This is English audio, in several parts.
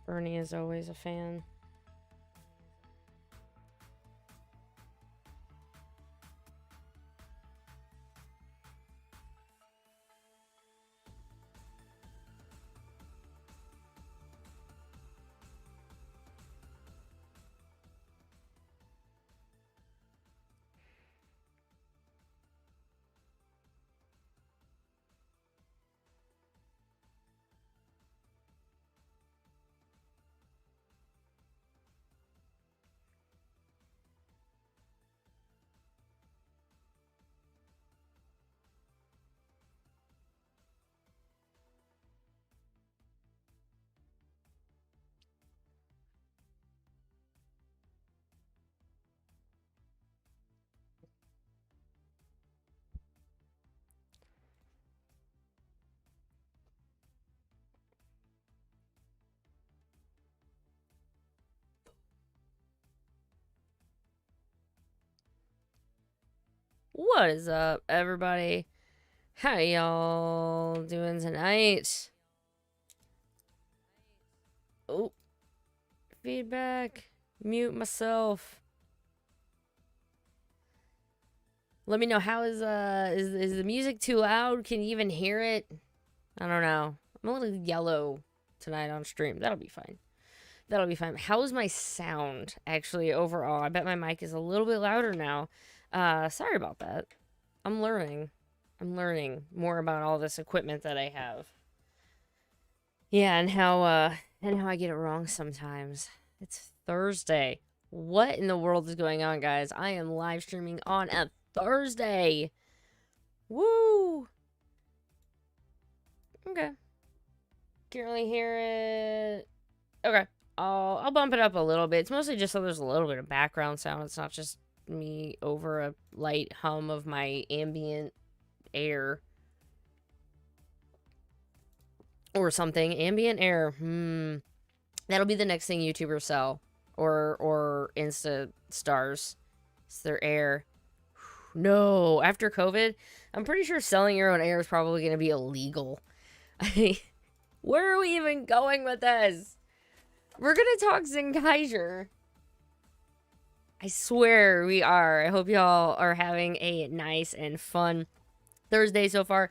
Bernie is always a fan. What is up, everybody? How y'all doing tonight? Oh, feedback. Mute myself. Let me know, how is the music too loud? Can you even hear it? I don't know. I'm a little yellow tonight on stream. That'll be fine. That'll be fine. How is my sound actually overall? I bet my mic is a little bit louder now. Sorry about that. I'm learning. I'm learning more about all this equipment that I have. Yeah, and how I get it wrong sometimes. It's Thursday. What in the world is going on, guys? I am live streaming on a Thursday. Woo! Okay. Can't really hear it. Okay. I'll bump it up a little bit. It's mostly just so there's a little bit of background sound. It's not just me over a light hum of my ambient air. Or something. Ambient air. That'll be the next thing YouTubers sell. Or Insta stars. It's their air. No. After COVID, I'm pretty sure selling your own air is probably going to be illegal. Where are we even going with this? We're going to talk Zenkaiger. I swear we are. I hope y'all are having a nice and fun Thursday so far.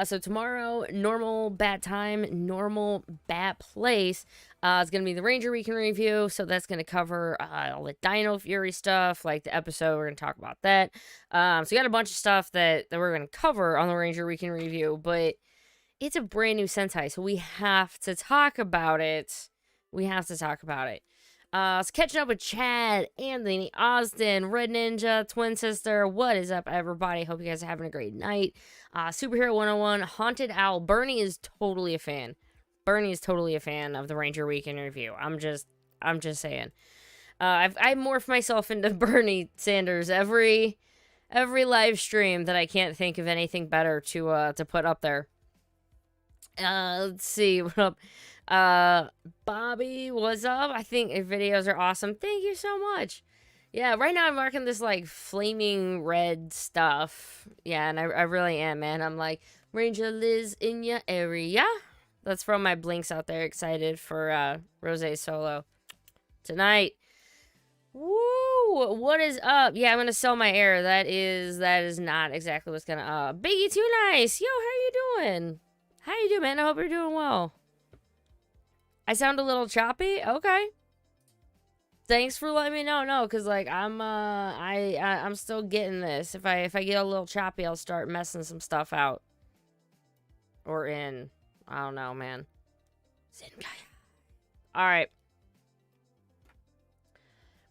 So tomorrow, normal bat time, normal bat place. It's going to be the Ranger Weekend review. So that's going to cover all the Dino Fury stuff, like the episode. We're going to talk about that. So we got a bunch of stuff that we're going to cover on the Ranger Weekend review. But it's a brand new Sentai, so we have to talk about it. We have to talk about it. So catching up with Chad, Anthony, Austin, Red Ninja, Twin Sister. What is up, everybody? Hope you guys are having a great night. Superhero 101, Haunted Owl. Bernie is totally a fan. Bernie is totally a fan of the Ranger Weekend review. I'm just saying. I morph myself into Bernie Sanders every live stream that I can't think of anything better to put up there. Let's see what up. Bobby, what's up? I think your videos are awesome. Thank you so much. Yeah, right now I'm marking this like flaming red stuff. Yeah, and I really am, man. I'm like, Ranger Liz in your area. That's from my blinks out there. Excited for Rose's solo tonight. Woo! What is up? Yeah, I'm gonna sell my air. That is not exactly what's gonna Biggie Too Nice. Yo, how you doing? How you doing, man? I hope you're doing well. I sound a little choppy? Okay. Thanks for letting me know. No, cause like I'm still getting this. If I get a little choppy, I'll start messing some stuff out. Or in. I don't know, man. Alright.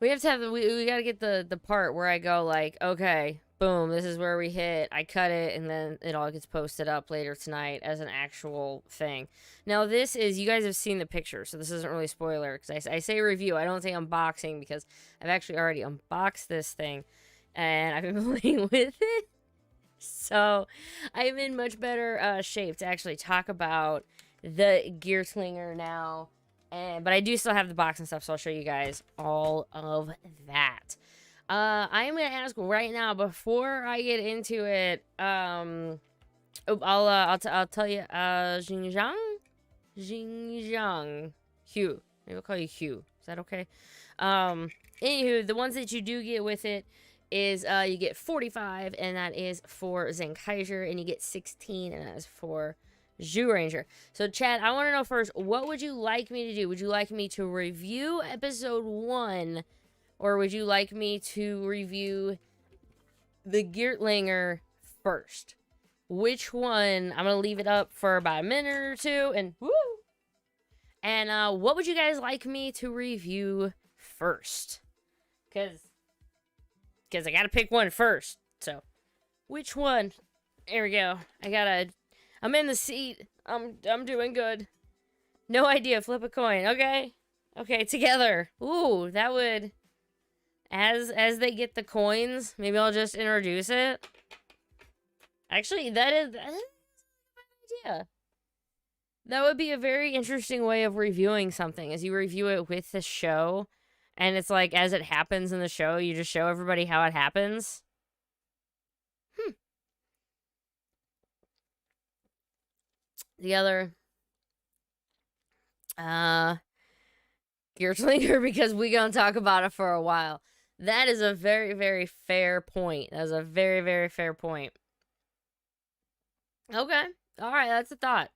We have to have we gotta get the part where I go like, okay, boom, this is where we hit. I cut it, and then it all gets posted up later tonight as an actual thing. Now, this is, you guys have seen the picture, so this isn't really spoiler, because I say review. I don't say unboxing, because I've actually already unboxed this thing, and I've been playing with it. So, I'm in much better shape to actually talk about the Geartlinger now. But I do still have the box and stuff, so I'll show you guys all of that. I am going to ask right now, before I get into it, I'll tell you, Xinjiang? Hugh. Maybe I'll call you Hugh. Is that okay? Anywho, the ones that you do get with it is you get 45, and that is for Zenkaiger, and you get 16, and that is for Zyuranger. So, Chad, I want to know first, what would you like me to do? Would you like me to review episode 1, or would you like me to review the Geartlinger first? Which one? I'm going to leave it up for about a minute or two, and woo! And what would you guys like me to review first? Because I got to pick one first. So, which one? There we go. I'm in the seat. I'm doing good. No idea. Flip a coin. Okay. Okay, together. Ooh, that would... As they get the coins, maybe I'll just introduce it. Actually, that is a good idea. That would be a very interesting way of reviewing something, as you review it with the show, and it's like, as it happens in the show, you just show everybody how it happens. The other, Geartlinger, because we gonna talk about it for a while. That is a very, very fair point. That is a very, very fair point. Okay. Alright, that's a thought.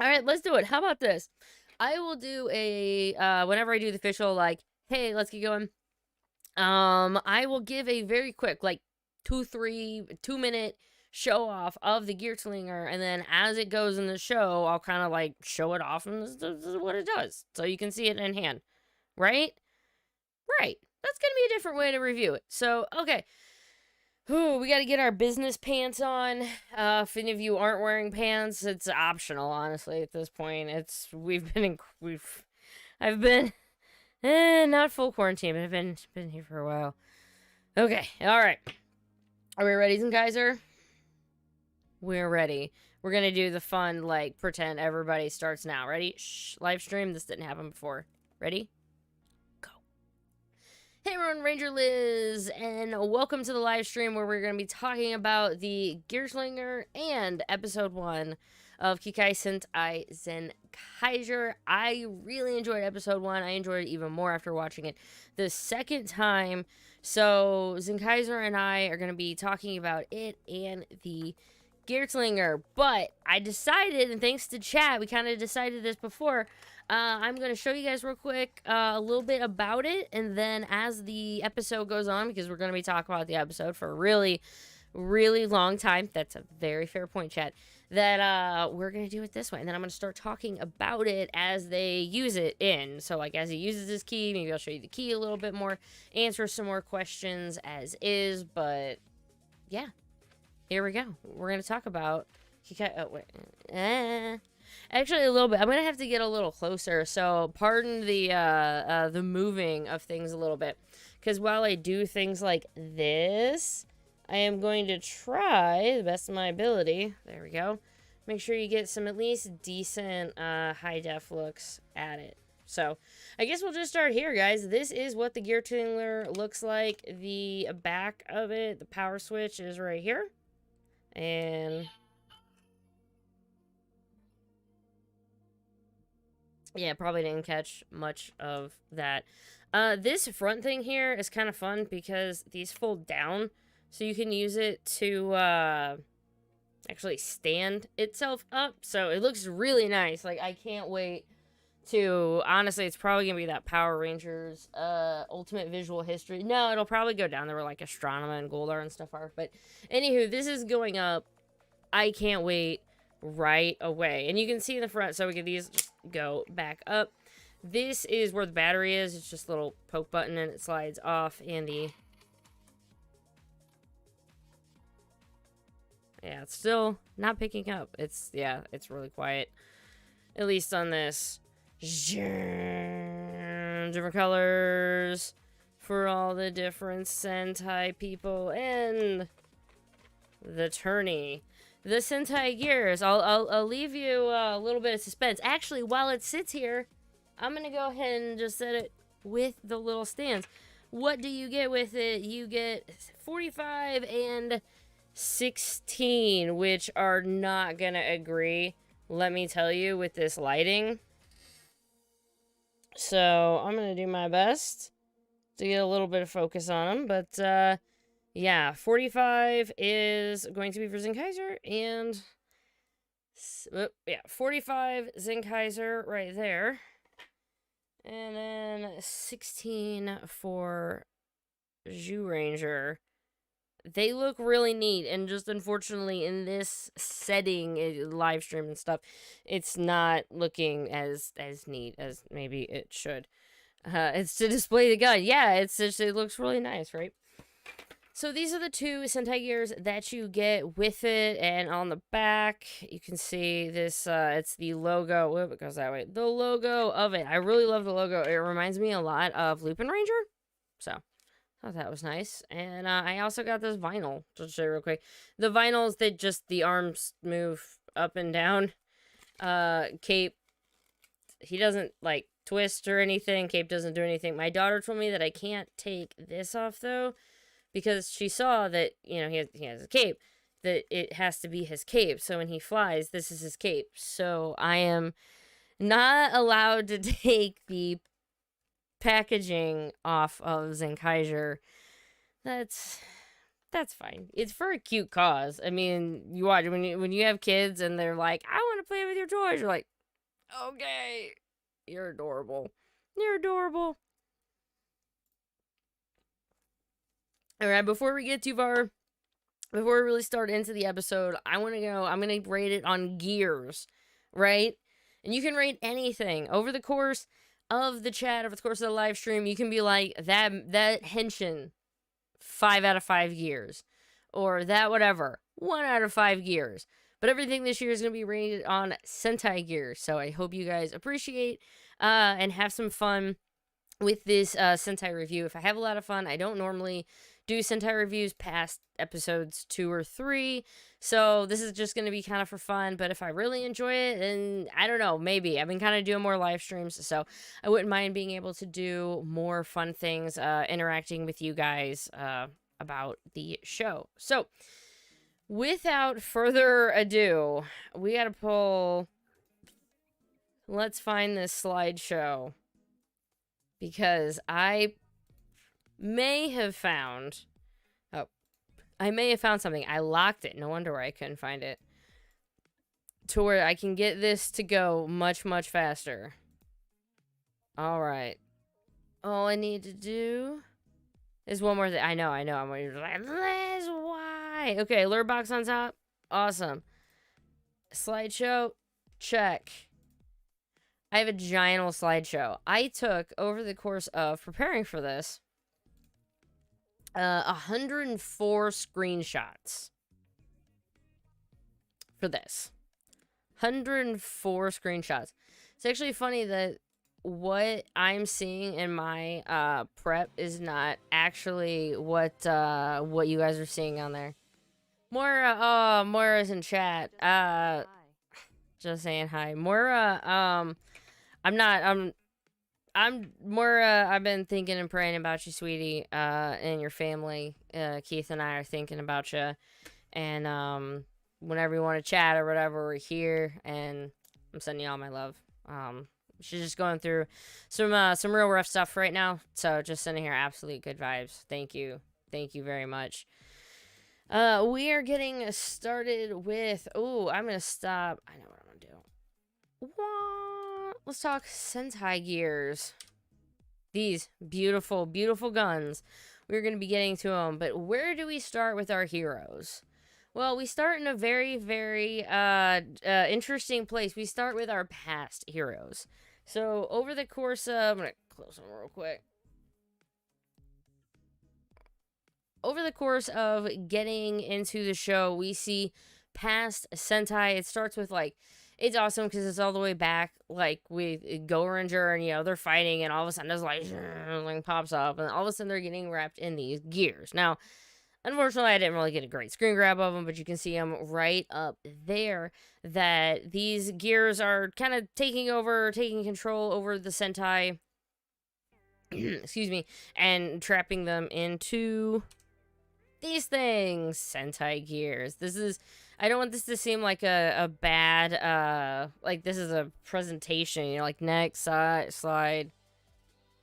Alright, let's do it. How about this? I will do a, whenever I do the official, like, hey, let's get going. I will give a very quick, like, 2-minute show off of the Geartlinger, and then as it goes in the show, I'll kind of, like, show it off, and this is what it does. So you can see it in hand. Right? Right. That's gonna be a different way to review it. So, okay. Ooh, we gotta get our business pants on. If any of you aren't wearing pants, it's optional, honestly, at this point. I've been, not full quarantine, but I've been here for a while. Okay, alright. Are we ready, Zenkaiger? We're ready. We're gonna do the fun, like, pretend everybody starts now. Ready? Shh, live stream. This didn't happen before. Ready? Hey everyone, Ranger Liz, and welcome to the live stream where we're going to be talking about the Geartlinger and episode 1 of Kikai Sentai Zenkaiger. I really enjoyed episode 1. I enjoyed it even more after watching it the second time. So Zenkaiger and I are going to be talking about it and the Geartlinger. But I decided, and thanks to chat, we kind of decided this before, I'm going to show you guys real quick a little bit about it, and then as the episode goes on, because we're going to be talking about the episode for a really, really long time, that's a very fair point, chat, that we're going to do it this way, and then I'm going to start talking about it as they use it in. So, like, as he uses his key, maybe I'll show you the key a little bit more, answer some more questions as is, but yeah, here we go. We're going to talk about Kikai. Oh, wait. Actually, a little bit. I'm going to have to get a little closer, so pardon the moving of things a little bit. Because while I do things like this, I am going to try the best of my ability. There we go. Make sure you get some at least decent high-def looks at it. So, I guess we'll just start here, guys. This is what the Geartlinger looks like. The back of it, the power switch is right here. And... yeah, probably didn't catch much of that. This front thing here is kind of fun because these fold down, so you can use it to actually stand itself up. So it looks really nice. Like, I can't wait to... honestly, it's probably going to be that Power Rangers Ultimate Visual History. No, it'll probably go down there where, like, Astronema and Goldar and stuff are. But, anywho, this is going up. I can't wait right away. And you can see in the front, so we can these just go back up. This is where the battery is. It's just a little poke button and it slides off, and the... yeah, it's still not picking up. It's, yeah, it's really quiet. At least on this. Different colors for all the different Sentai people and the tourney. The Sentai gears. I'll leave you a little bit of suspense. Actually, while it sits here, I'm going to go ahead and just set it with the little stands. What do you get with it? You get 45 and 16, which are not going to agree, let me tell you, with this lighting. So I'm going to do my best to get a little bit of focus on them. But yeah, 45 is going to be for Zenkaiger, and yeah, 45 Zenkaiger right there. And then 16 for Zyuranger. They look really neat, and just unfortunately in this setting, live stream and stuff, it's not looking as neat as maybe it should. It's to display the gun. Yeah, it looks really nice, right? So these are the two Sentai gears that you get with it, and on the back you can see this. It's the logo. Whoop, it goes that way. The logo of it. I really love the logo. It reminds me a lot of Lupin Ranger. So thought that was nice. And I also got this vinyl. Just show you real quick. The vinyls that just the arms move up and down. Cape, he doesn't like twist or anything. Cape doesn't do anything. My daughter told me that I can't take this off though, because she saw that, you know, he has a cape, that it has to be his cape. So when he flies, this is his cape. So I am not allowed to take the packaging off of Zenkaiger. That's fine. It's for a cute cause. I mean, you watch when you have kids and they're like, I want to play with your toys. You're like, okay, you're adorable. You're adorable. All right, before we get too far, before we really start into the episode, I'm going to rate it on gears, right? And you can rate anything over the course of the chat, over the course of the live stream. You can be like, that henshin, 5 out of 5 gears, or that whatever, 1 out of 5 gears. But everything this year is going to be rated on Sentai gear. So I hope you guys appreciate and have some fun with this Sentai review. If I have a lot of fun, I don't normally do Sentai reviews past episodes 2 or 3, so this is just going to be kind of for fun. But if I really enjoy it, then I don't know, maybe. I've been kind of doing more live streams, so I wouldn't mind being able to do more fun things, interacting with you guys about the show. So without further ado, we gotta pull, let's find this slideshow, because I may have found something. I locked it. No wonder why I couldn't find it. To where I can get this to go much, much faster. Alright. All I need to do is one more thing. I know. I'm like, Liz, why? Okay, alert box on top. Awesome. Slideshow. Check. I have a giant old slideshow. I took, over the course of preparing for this, 104 screenshots for this. 104 screenshots. It's actually funny that what I'm seeing in my prep is not actually what you guys are seeing on there. Moira's in chat. Just saying hi. Moira, I'm Moira, I've been thinking and praying about you, sweetie, and your family. Keith and I are thinking about you, and whenever you want to chat or whatever, we're here, and I'm sending you all my love. She's just going through some real rough stuff right now, so just sending her absolute good vibes. Thank you very much. We are getting started with, I'm gonna stop. I know what I'm gonna do. Let's talk Sentai gears. These beautiful, beautiful guns. We're going to be getting to them. But where do we start with our heroes? Well, we start in a very, very interesting place. We start with our past heroes. So over the course of... I'm going to close them real quick. Over the course of getting into the show, we see past Sentai. It starts with, like... It's awesome because it's all the way back, like, with Geartlinger, and, you know, they're fighting, and all of a sudden there's, like, pops up, and all of a sudden they're getting wrapped in these gears. Now, unfortunately, I didn't really get a great screen grab of them, but you can see them right up there, that these gears are kind of taking control over the Sentai, excuse me, and trapping them into these things, Sentai gears. I don't want this to seem like a bad, like this is a presentation, you know, like next slide.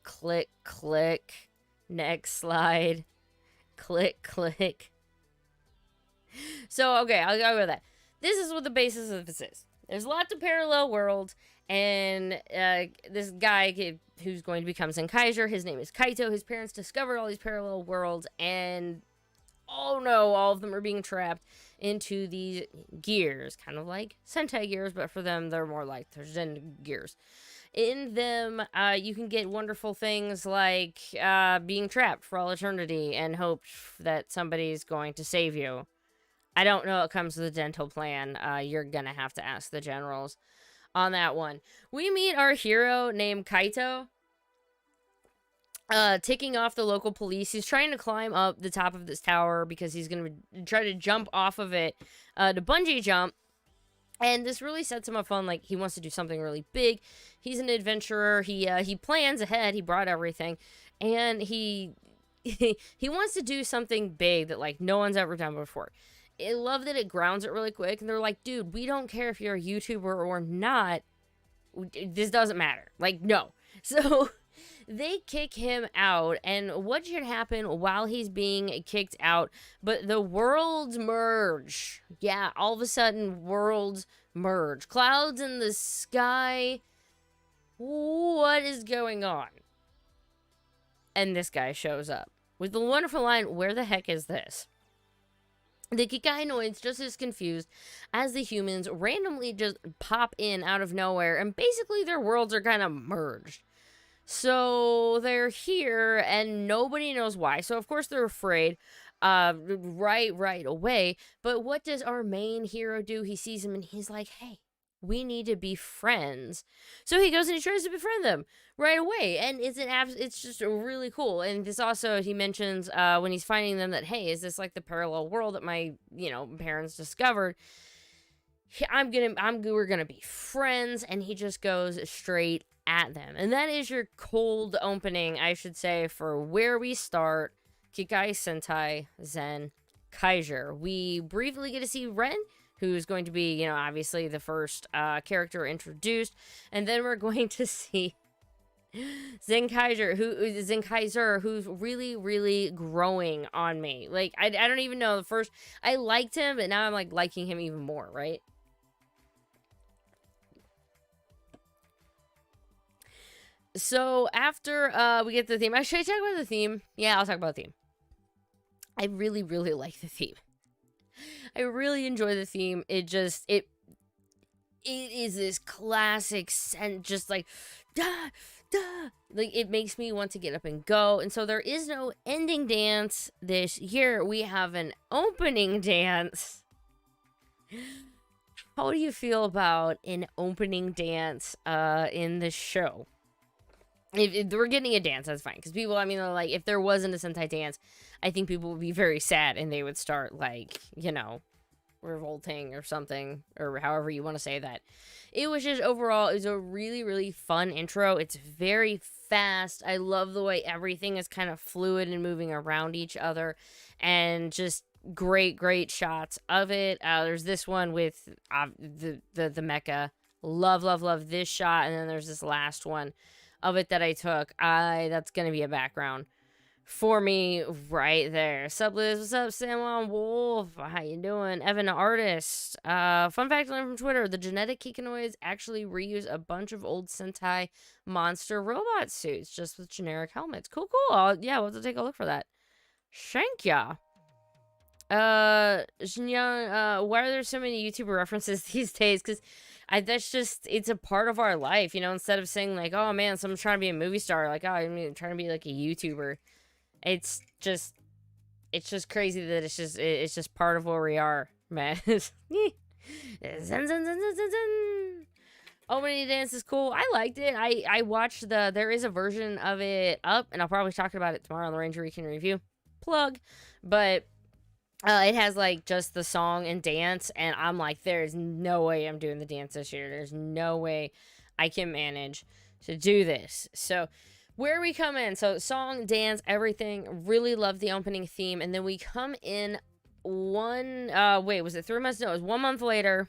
Click, click. Next slide. Click, click. So, okay, I'll go with that. This is what the basis of this is. There's lots of parallel worlds, and this guy who's going to become Zenkaiger, his name is Kaito. His parents discovered all these parallel worlds, and oh no, all of them are being trapped into these gears, kind of like Sentai gears, but for them, they're more like their Zen gears. In them, you can get wonderful things like being trapped for all eternity and hope that somebody's going to save you. I don't know it comes with a dental plan. You're gonna have to ask the generals on that one. We meet our hero named Kaito, ticking off the local police. He's trying to climb up the top of this tower because he's gonna try to jump off of it, to bungee jump. And this really sets him up on, like, he wants to do something really big. He's an adventurer. He plans ahead. He brought everything. And he wants to do something big that, like, no one's ever done before. I love that it grounds it really quick. And they're like, dude, we don't care if you're a YouTuber or not. This doesn't matter. Like, no. So they kick him out. And what should happen while he's being kicked out? But the worlds merge. Yeah, all of a sudden, worlds merge. Clouds in the sky. What is going on? And this guy shows up with the wonderful line, where the heck is this? The Kikainoids, just as confused as the humans, randomly just pop in out of nowhere, and basically their worlds are kind of merged. So they're here, and nobody knows why. So of course they're afraid, right away. But what does our main hero do? He sees him, and he's like, hey, we need to be friends. So he goes and he tries to befriend them right away. And it's just really cool. And this also, he mentions when he's finding them that, hey, is this like the parallel world that my, parents discovered? We're gonna be friends. And he just goes straight at them. And that is your cold opening, I should say, for where we start Kikai Sentai Zenkaiger. We briefly get to see Ren, who's going to be, obviously the first character introduced. And then we're going to see Zenkaiger, who's really, really growing on me. Like, I don't even know. I liked him, but now I'm, like, liking him even more, right? So, after we get the theme, should I talk about the theme? Yeah, I'll talk about the theme. I really, really like the theme. I really enjoy the theme. It is this classic scent, just like, like, it makes me want to get up and go. And so there is no ending dance this year. We have an opening dance. How do you feel about an opening dance in this show? If we're getting a dance, that's fine. Because people, they're like, if there wasn't a Sentai dance, I think people would be very sad and they would start, like, revolting or something, or however you want to say that. It was just, overall, it was a really, really fun intro. It's very fast. I love the way everything is kind of fluid and moving around each other, and just great shots of it. There's this one with the mecha. Love this shot, and then there's this last one of it that I took. That's gonna be a background for me right there. Sup Liz, what's up? Saban Wolf, how you doing? Evan Artist. Fun fact I learned from Twitter, the genetic Kikinoids actually reuse a bunch of old Sentai monster robot suits, just with generic helmets. Cool. Yeah, we'll have to take a look for that. Shank ya. Xinyan, why are there so many YouTuber references these days? Because that's just, it's a part of our life, instead of saying, like, oh man, someone's trying to be a movie star, like, oh, I'm trying to be like a YouTuber. It's just crazy that it's just part of where we are, man. Opening dance is cool. I liked it. I watched there is a version of it up, and I'll probably talk about it tomorrow on the Ranger Weekend Review. Plug. But it has, like, just the song and dance, and I'm like, there's no way I'm doing the dance this year. There's no way I can manage to do this. So, where we come in, so song, dance, everything, really love the opening theme, and then we come in was it 3 months? No, it was 1 month later.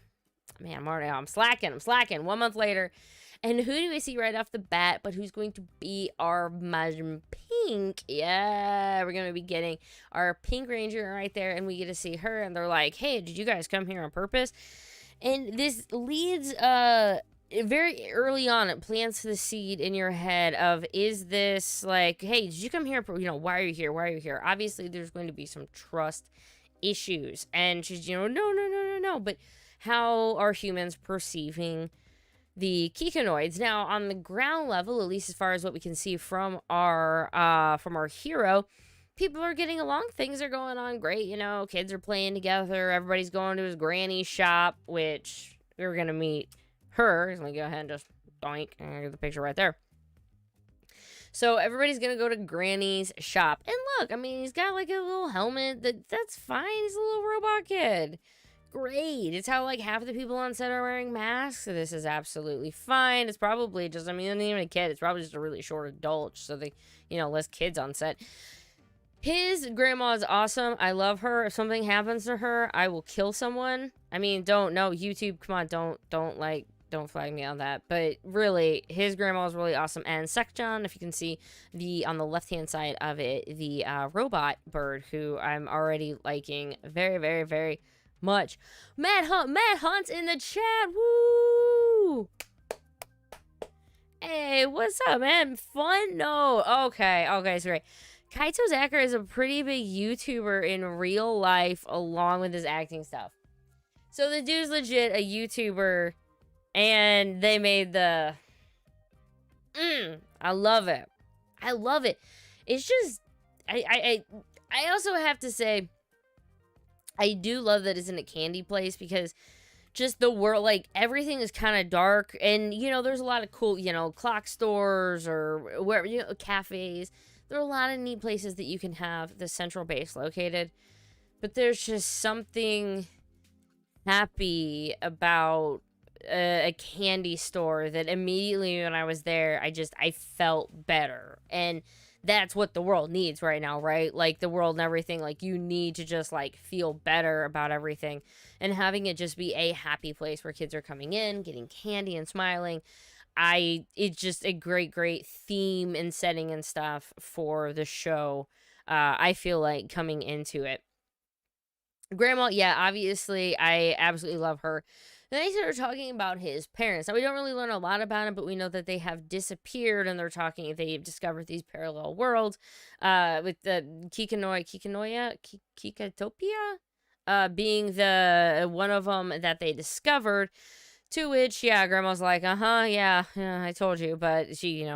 Man, I'm slacking. 1 month later, And who do we see right off the bat, but who's going to be our Majin Pink? Yeah, we're going to be getting our Pink Ranger right there, and we get to see her, and they're like, hey, did you guys come here on purpose? And this leads, very early on, it plants the seed in your head of, is this like, hey, did you come here? Why are you here? Why are you here? Obviously, there's going to be some trust issues. And she's, no. But how are humans perceiving the Kikanoids? Now, on the ground level, at least as far as what we can see from our hero, people are getting along. Things are going on great. Kids are playing together. Everybody's going to his granny's shop, which we're going to meet her. I'm going to go ahead and just doink. And get the picture right there. So everybody's going to go to Granny's shop. And look, I mean, he's got like a little helmet. That's fine. He's a little robot kid. Great. It's how like half of the people on set are wearing masks. So this is absolutely fine. It's probably just, I mean, not even a kid. It's probably just a really short adult. So they, less kids on set. His grandma is awesome. I love her. If something happens to her, I will kill someone. I mean, YouTube, come on, don't flag me on that. But really, his grandma is really awesome. And Sekjon, if you can see on the left-hand side of it, the robot bird, who I'm already liking very, very, very much. Matt Hunt's in the chat. Woo! Hey, what's up, man? Fun? No. Okay, it's great. Kaito Zacker is a pretty big YouTuber in real life, along with his acting stuff. So the dude's legit a YouTuber, and they made the... I love it. It's just... I also have to say, I do love that it's in a candy place, because just the world, like, everything is kind of dark, and, there's a lot of cool, clock stores, or where, cafes. There are a lot of neat places that you can have the central base located, but there's just something happy about a candy store that immediately when I was there, I felt better. And that's what the world needs right now, right? Like, the world and everything, like, you need to just, like, feel better about everything, and having it just be a happy place where kids are coming in, getting candy and smiling. It's just a great theme and setting and stuff for the show. I feel like coming into it. Grandma, yeah, obviously, I absolutely love her. Then they started talking about his parents. Now, we don't really learn a lot about him, but we know that they have disappeared, and they've discovered these parallel worlds, with the Kikatopia, being the one of them that they discovered. To which, yeah, Grandma's like, yeah, I told you. But she,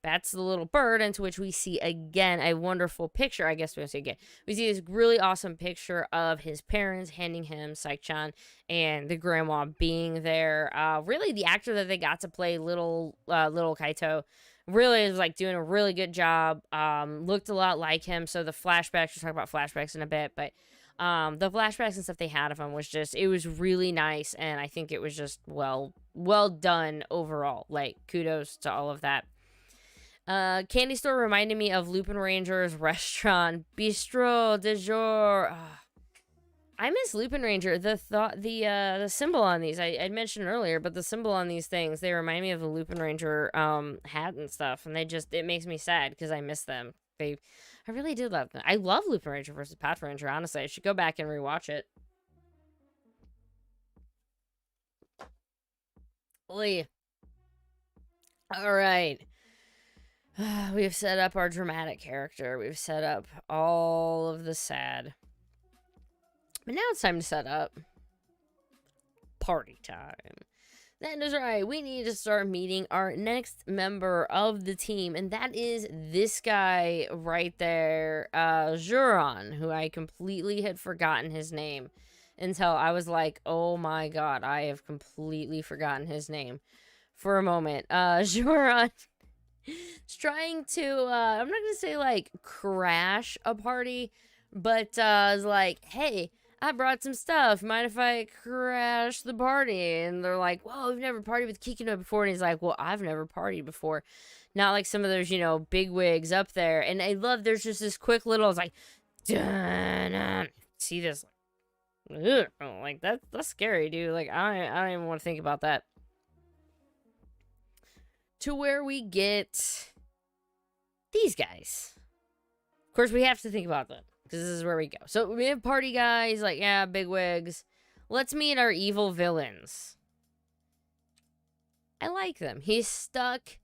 bats the little bird, into which we see, again, a wonderful picture. I guess we're going to say again. We see this really awesome picture of his parents handing him Saichan, and the grandma being there. Really, the actor that they got to play little Kaito really is, like, doing a really good job. Looked a lot like him. So the flashbacks, we'll talk about flashbacks in a bit, but... the flashbacks and stuff they had of him was just, it was really nice, and I think it was just well done overall. Like, kudos to all of that. Candy store reminded me of Lupin Ranger's restaurant, Bistro de Jour. I miss Lupin Ranger. The symbol on these, I mentioned earlier, but the symbol on these things, they remind me of the Lupin Ranger hat and stuff, and it makes me sad because I miss them. I really did love them. I love Lupin Ranger versus Path Ranger, honestly. I should go back and rewatch it. Lee. Alright. We've set up our dramatic character. We've set up all of the sad. But now it's time to set up party time. That is right. We need to start meeting our next member of the team, and that is this guy right there, Juron, who I completely had forgotten his name until I was like, oh my god, I have completely forgotten his name for a moment. Juron is trying to, I'm not going to say, like, crash a party, but is like, hey, I brought some stuff. Mind if I crash the party? And they're like, whoa, we've never partied with Kikino before. And he's like, well, I've never partied before. Not like some of those, big wigs up there. And I love, there's just this quick little, it's like, dun-dun. See this? Like, that's scary, dude. Like, I don't even want to think about that. to where we get these guys. Of course, we have to think about them, because this is where we go. So we have party guys, like, yeah, bigwigs. Let's meet our evil villains. I like them. He's stuck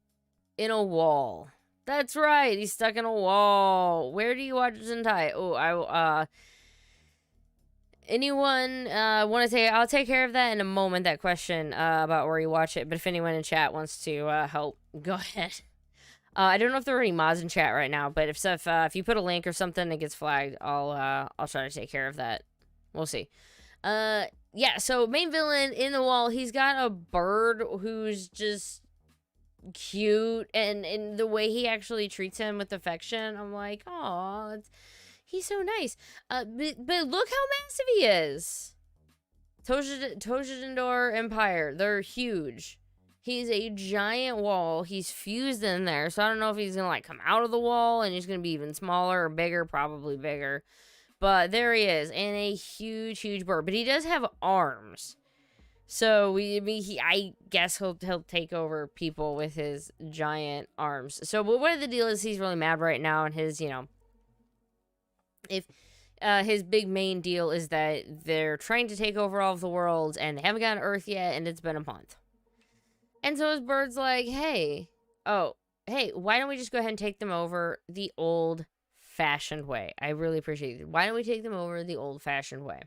in a wall. That's right, he's stuck in a wall. Where do you watch Zentai? Oh, anyone want to say, I'll take care of that in a moment, that question about where you watch it, but if anyone in chat wants to help, go ahead. I don't know if there are any mods in chat right now, but if you put a link or something that gets flagged, I'll try to take care of that. We'll see. Yeah, so main villain in the wall, he's got a bird who's just cute, and the way he actually treats him with affection, I'm like, oh, he's so nice. But look how massive he is. Toshidendor Empire, they're huge. He's a giant wall. He's fused in there, so I don't know if he's gonna like come out of the wall and he's gonna be even smaller or bigger, probably bigger. But there he is, and a huge, huge bird. But he does have arms, so I guess he'll take over people with his giant arms. So, but what the deal is, he's really mad right now, and his, if his big main deal is that they're trying to take over all of the world, and they haven't gotten Earth yet, and it's been a month. And so his bird's like, hey, why don't we just go ahead and take them over the old-fashioned way? I really appreciate it. Why don't we take them over the old-fashioned way?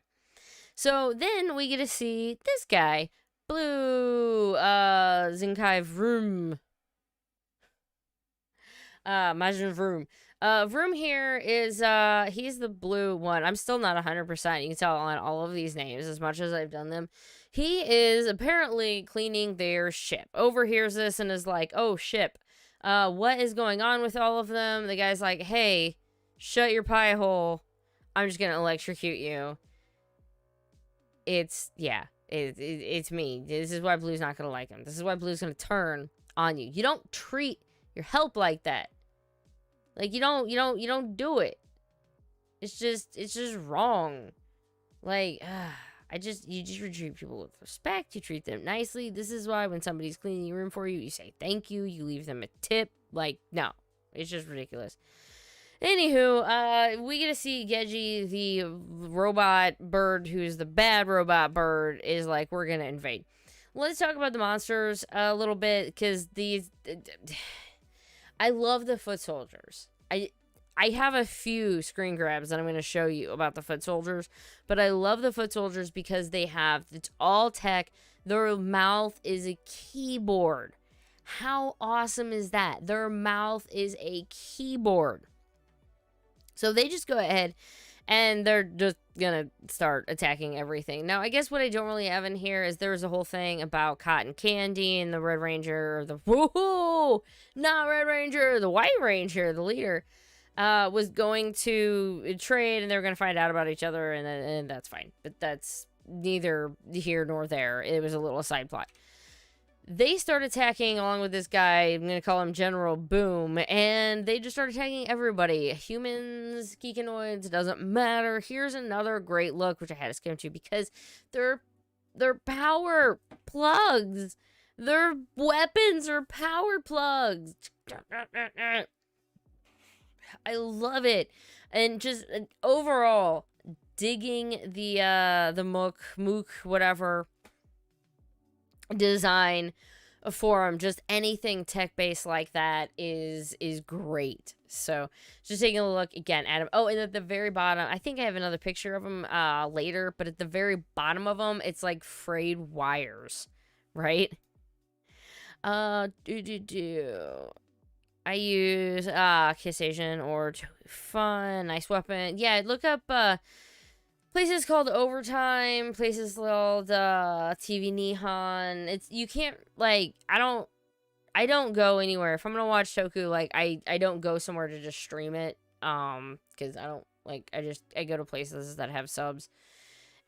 So then we get to see this guy, Blue, Zenkai Vroom. Majin Vroom. Vroom here is, he's the blue one. I'm still not 100%. You can tell on all of these names as much as I've done them. He is apparently cleaning their ship. Overhears this and is like, oh, ship. What is going on with all of them? The guy's like, hey, shut your pie hole. I'm just gonna electrocute you. It's me. This is why Blue's not gonna like him. This is why Blue's gonna turn on you. You don't treat your help like that. Like, you don't do it. It's just wrong. Like, you just treat people with respect. You treat them nicely. This is why when somebody's cleaning your room for you, you say thank you. You leave them a tip. Like, no. It's just ridiculous. Anywho, we get to see Geji, the robot bird, who's the bad robot bird, is like, we're gonna invade. Let's talk about the monsters a little bit, because these... I love the foot soldiers. I have a few screen grabs that I'm going to show you about the foot soldiers, but I love the foot soldiers because it's all tech. Their mouth is a keyboard. How awesome is that? Their mouth is a keyboard. So they just go ahead and they're just gonna start attacking everything. Now, I guess what I don't really have in here is there was a whole thing about Cotton Candy and the Red Ranger, not Red Ranger, the White Ranger, the leader, was going to trade, and they were going to find out about each other, and that's fine. But that's neither here nor there. It was a little side plot. They start attacking along with this guy. I'm going to call him General Boom. And they just start attacking everybody. Humans, geekanoids, doesn't matter. Here's another great look, which I had to skim to because they're power plugs. Their weapons are power plugs. I love it. And just overall, digging the mook, whatever design for them. Just anything tech-based like that is great. So just taking a look again at them. Oh, and at the very bottom, I think I have another picture of them later, but at the very bottom of them, it's like frayed wires, right? I use Kiss Asian or Fun, nice weapon. Yeah, look up places called Overtime, places called TV Nihon. You can't, like, I don't go anywhere. If I'm gonna watch Toku, like, I don't go somewhere to just stream it. Because I don't, like, I go to places that have subs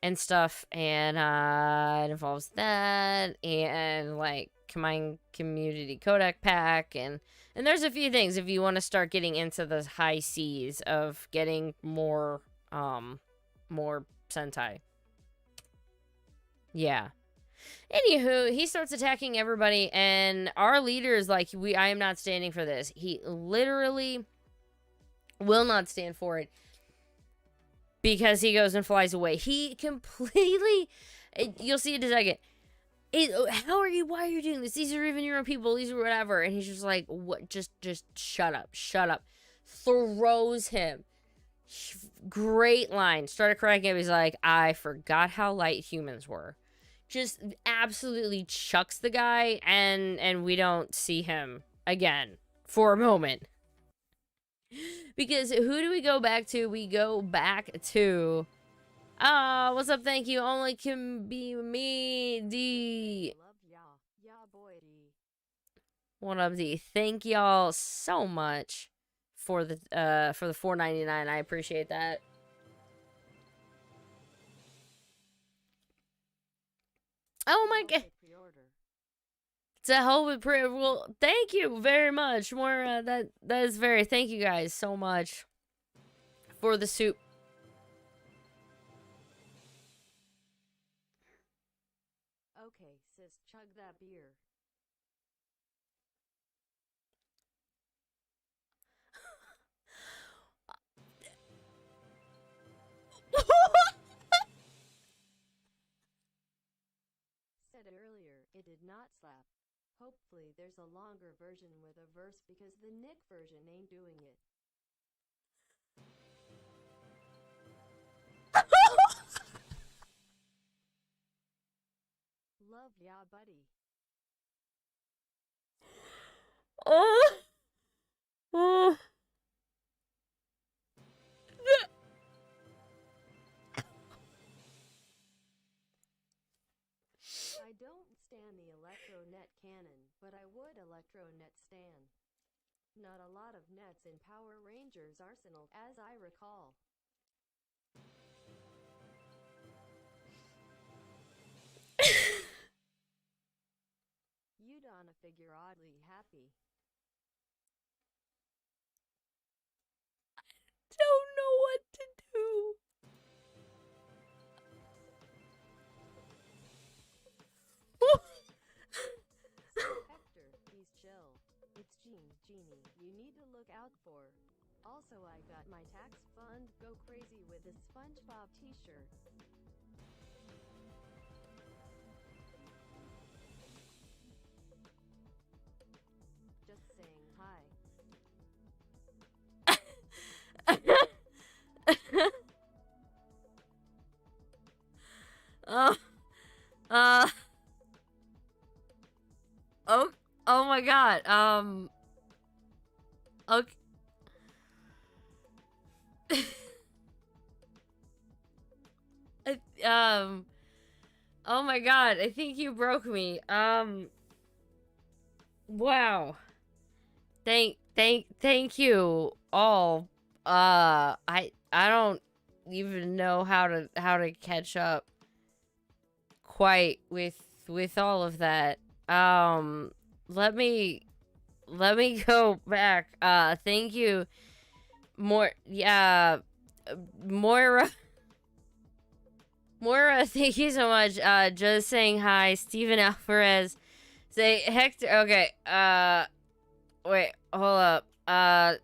and stuff, and it involves that, and, like, Combined Community Codec Pack, and there's a few things if you want to start getting into the high seas of getting more Sentai. Yeah. Anywho, he starts attacking everybody, and our leader is like, I am not standing for this. He literally will not stand for it because he goes and flies away. He completely, you'll see it in a second. Why are you doing this? These are even your own people. These are whatever. And he's just like, what? Just shut up. Shut up. Throws him. Great line. Started cracking up. He's like, I forgot how light humans were. Just absolutely chucks the guy, and we don't see him again for a moment. Because who do we go back to? We go back to... what's up? Thank you. Only can be me, D. What up, D? Thank y'all so much for the $4.99. I appreciate that. Oh my god. To help with pre-order. Well, thank you very much. More that is very, thank you guys so much for the soup. Okay, sis, chug that beer. Said earlier, it did not slap. Hopefully there's a longer version with a verse because the Nick version ain't doing it. Love ya, buddy. I don't stand the electro-net cannon, but I would electro-net stan. Not a lot of nets in Power Rangers arsenal, as I recall. You donna figure oddly happy. Don't know what to do. Hector, he's chill. It's Genie, you need to look out for. Also, I got my tax fund go crazy with this SpongeBob t-shirt. Just saying hi. Oh my god. Okay. Oh my god, I think you broke me. Wow. Thank you all. I don't even know how to catch up quite with all of that. Let me go back. Thank you. Moira, thank you so much. Just saying hi. Steven Alvarez. Say Hector. Okay. Wait. Hold up.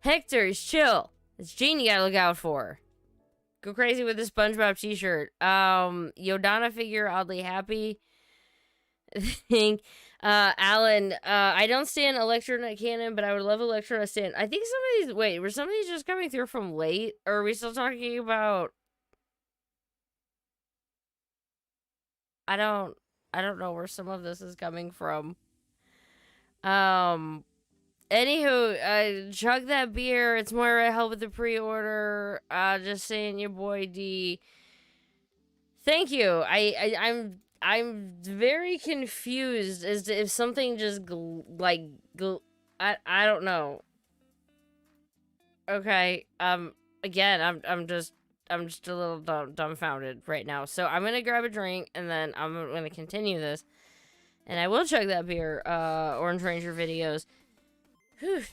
Hector's chill. It's Gene you gotta look out for. Go crazy with the SpongeBob t-shirt. Yodana figure oddly happy. Think. Alan, I don't stand Electronet Cannon, but I would love Electronet stand. I think some of these, wait, were some of these just coming through from late? Or are we still talking about... I don't know where some of this is coming from. Anywho, chug that beer. It's more to help with the pre-order. Just saying, your boy D. Thank you. I'm very confused as to if something just I don't know. Okay. Again, I'm just a little dumbfounded right now. So I'm gonna grab a drink and then I'm gonna continue this, and I will chug that beer. Orange Ranger videos. Whew.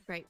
Right.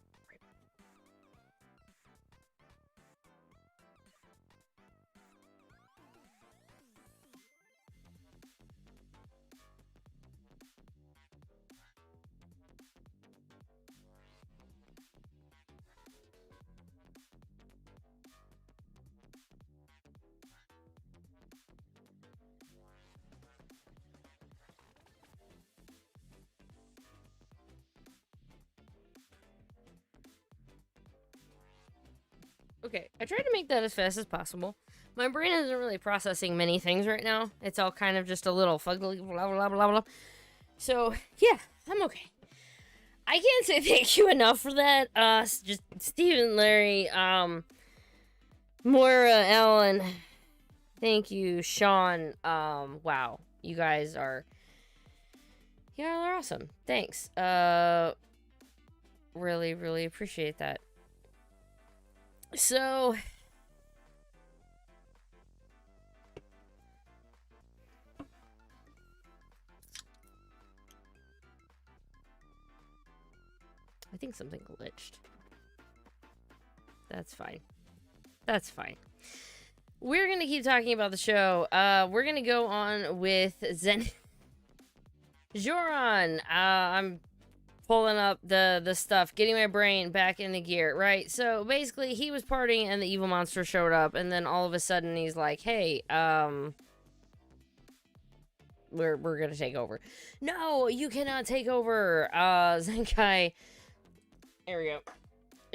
Okay, I tried to make that as fast as possible. My brain isn't really processing many things right now. It's all kind of just a little fugly blah blah blah blah. So yeah, I'm okay. I can't say thank you enough for that. Just Steven, Larry, Moira, Ellen, thank you, Sean. Wow, you guys are, yeah, they're awesome. Thanks. Really, really appreciate that. So, I think something glitched. That's fine. That's fine. We're gonna keep talking about the show. We're gonna go on with Joran. I'm pulling up the stuff, getting my brain back into gear, right? So basically, he was partying and the evil monster showed up, and then all of a sudden he's like, "Hey, we're gonna take over." No, you cannot take over. Zenkai. There we go.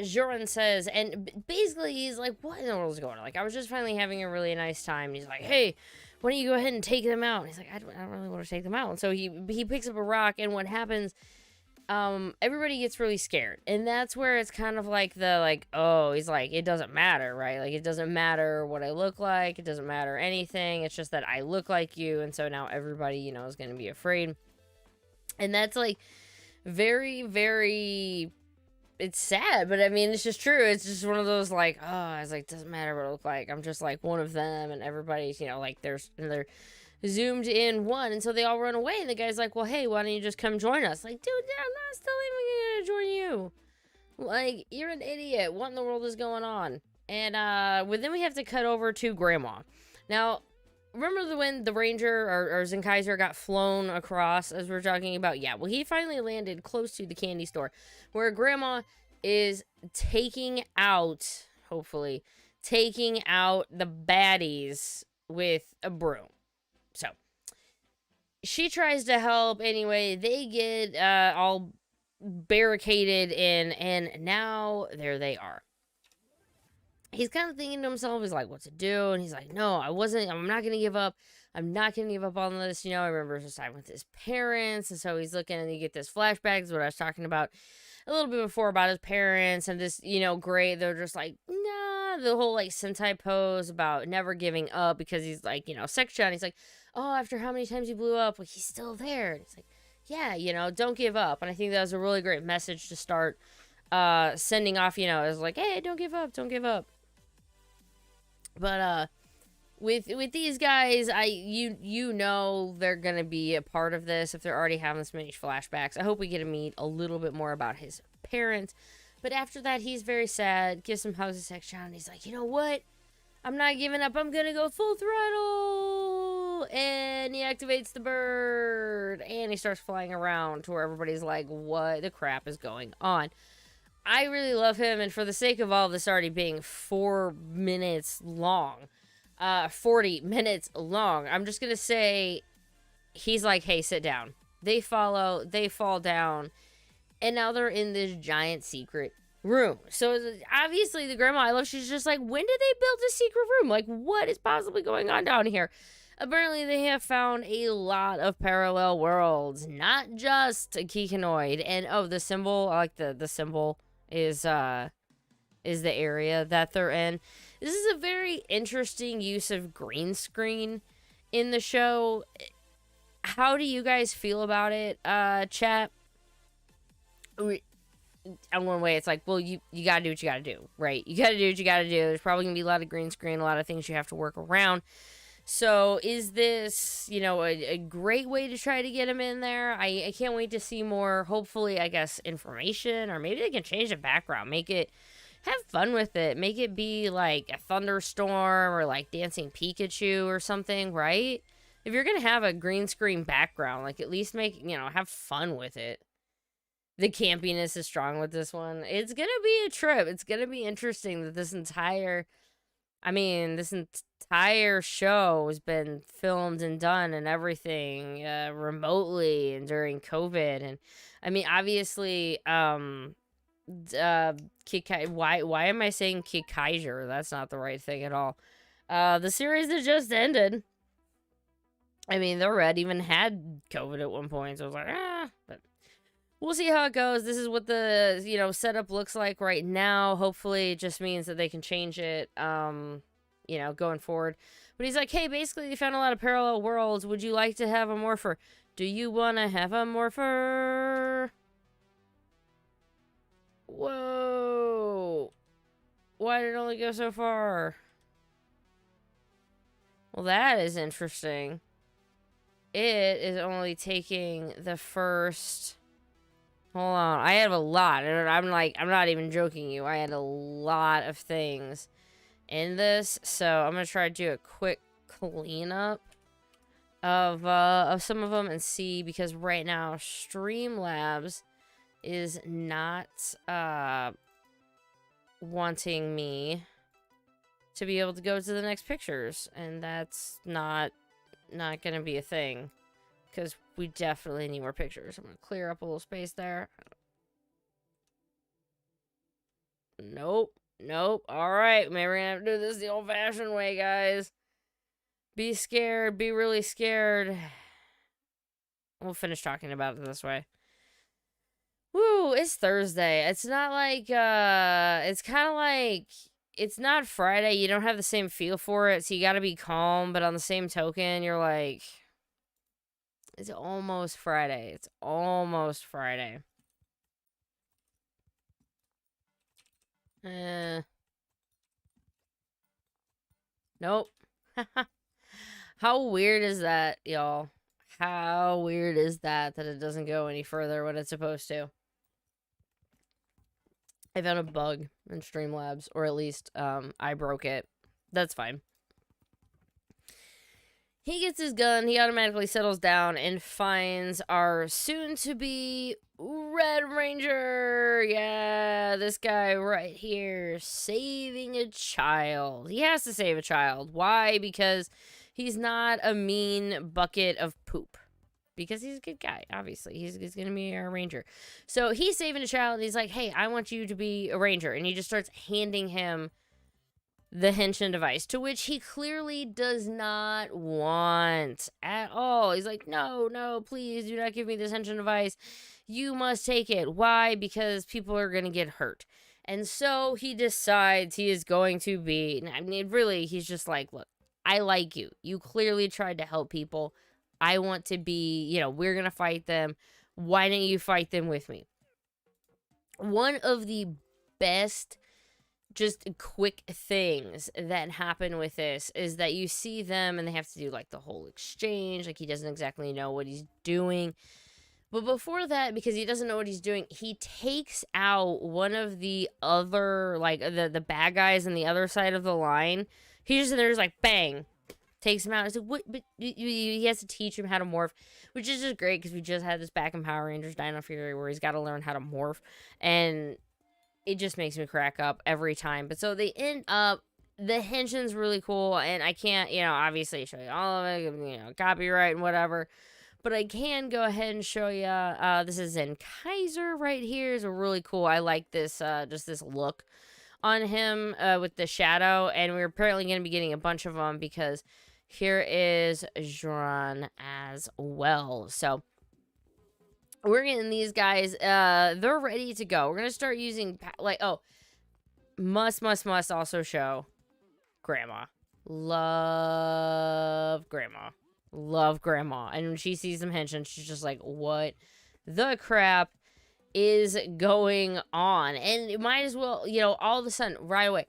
Joran says, and basically he's like, "What in the world is going on?" Like, I was just finally having a really nice time. And he's like, "Hey, why don't you go ahead and take them out?" And he's like, I don't really want to take them out. And so he picks up a rock, and what happens? Everybody gets really scared, and that's where it's kind of like oh, he's like, it doesn't matter, right? Like, it doesn't matter what I look like, it doesn't matter anything, it's just that I look like you, and so now everybody, you know, is going to be afraid. And that's like very, very, it's sad, but I mean, it's just true. It's just one of those like, oh, it's like, doesn't matter what I look like, I'm just like one of them, and everybody's, you know, like they're zoomed in one, and so they all run away, and the guy's like, well, hey, why don't you just come join us? Like, dude, I'm not still even gonna join you. Like, you're an idiot. What in the world is going on? And then we have to cut over to Grandma. Now, remember when the Ranger or Zenkaiger got flown across, as we were talking about? Yeah, well, he finally landed close to the candy store, where Grandma is taking out, hopefully, taking out the baddies with a broom. So, she tries to help anyway. They get all barricaded in, and now there they are. He's kind of thinking to himself, he's like, what to do? And he's like, no, I'm not going to give up. I'm not going to give up on this. You know, I remember his time with his parents. And so he's looking, and you get this flashback, is what I was talking about a little bit before, about his parents and this, you know, great. They're just like, nah, the whole like Sentai pose about never giving up, because he's like, you know, section. He's like, oh, after how many times he blew up, like, he's still there. And it's like, yeah, you know, don't give up. And I think that was a really great message to start sending off, you know, as like, hey, don't give up, don't give up. But with these guys, you know they're gonna be a part of this if they're already having this many flashbacks. I hope we get to meet a little bit more about his parents. But after that, he's very sad, gives some hugs to section, and he's like, you know what? I'm not giving up. I'm gonna go full throttle. And he activates the bird, and he starts flying around to where everybody's like, what the crap is going on? I really love him, and for the sake of all this already being 4 minutes long, 40 minutes long, I'm just gonna say, he's like, hey, sit down. They follow, they fall down, and now they're in this giant secret room. So obviously the grandma I love, she's just like, when did they build a secret room? Like, what is possibly going on down here? Apparently they have found a lot of parallel worlds, not just Kikinoid. And oh, the symbol, I like the symbol is the area that they're in. This is a very interesting use of green screen in the show. How do you guys feel about it, chat? On one way, it's like, well, you gotta do what you gotta do, right? You gotta do what you gotta do. There's probably gonna be a lot of green screen, a lot of things you have to work around. So is this, a great way to try to get him in there? I can't wait to see more, hopefully, I guess, information, or maybe they can change the background, make it, have fun with it, make it be like a thunderstorm or like dancing Pikachu or something, right? If you're gonna have a green screen background, like at least make, have fun with it. The campiness is strong with this one. It's gonna be a trip. It's gonna be interesting that this entire show has been filmed and done and everything remotely and during COVID. And I mean, obviously, Kikai. Why am I saying Kikaiser? That's not the right thing at all. The series that just ended. I mean, the Red even had COVID at one point, so I was like, but we'll see how it goes. This is what the, setup looks like right now. Hopefully it just means that they can change it, going forward. But he's like, hey, basically they found a lot of parallel worlds. Would you like to have a morpher? Do you want to have a morpher? Whoa. Why did it only go so far? Well, that is interesting. It is only taking the first... Hold on. I have a lot. And I'm not even joking you. I had a lot of things in this. So I'm going to try to do a quick cleanup of some of them and see. Because right now, Streamlabs is not wanting me to be able to go to the next pictures. And that's not going to be a thing. Because we definitely need more pictures. I'm going to clear up a little space there. Nope. Alright, maybe we're going to have to do this the old-fashioned way, guys. Be scared. Be really scared. We'll finish talking about it this way. Woo, it's Thursday. It's not like, it's kind of like, it's not Friday. You don't have the same feel for it, so you got to be calm. But on the same token, you're like... It's almost Friday. Nope. How weird is that, y'all? How weird is that it doesn't go any further when it's supposed to? I found a bug in Streamlabs, or at least, I broke it. That's fine. He gets his gun, he automatically settles down and finds our soon-to-be Red Ranger. Yeah, this guy right here, saving a child. He has to save a child. Why? Because he's not a mean bucket of poop. Because he's a good guy, obviously. He's going to be our ranger. So he's saving a child, and he's like, hey, I want you to be a ranger. And he just starts handing him the henshin device, to which he clearly does not want at all. He's like, no, please do not give me this henshin device. You must take it. Why? Because people are going to get hurt. And so he decides he is going to be, I mean, really, he's just like, look, I like you. You clearly tried to help people. I want to be, we're going to fight them. Why don't you fight them with me? One of the best just quick things that happen with this is that you see them and they have to do like the whole exchange. Like he doesn't exactly know what he's doing. But before that, because he doesn't know what he's doing, he takes out one of the other, like the bad guys on the other side of the line. He's just there's like bang, takes him out. It's like, what? But he has to teach him how to morph, which is just great because we just had this back in Power Rangers Dino Fury where he's got to learn how to morph, and it just makes me crack up every time. But so they end up, the henshin's really cool, and I can't, obviously show you all of it, copyright and whatever. But I can go ahead and show you, this is Zenkaiger right here. It's really cool. I like this, just this look on him with the shadow. And we're apparently going to be getting a bunch of them because here is Juran as well. So we're getting these guys. They're ready to go. We're going to start using, must also show Grandma. Love Grandma. And when she sees them henshin, she's just like, what the crap is going on? And it might as well, all of a sudden, right away,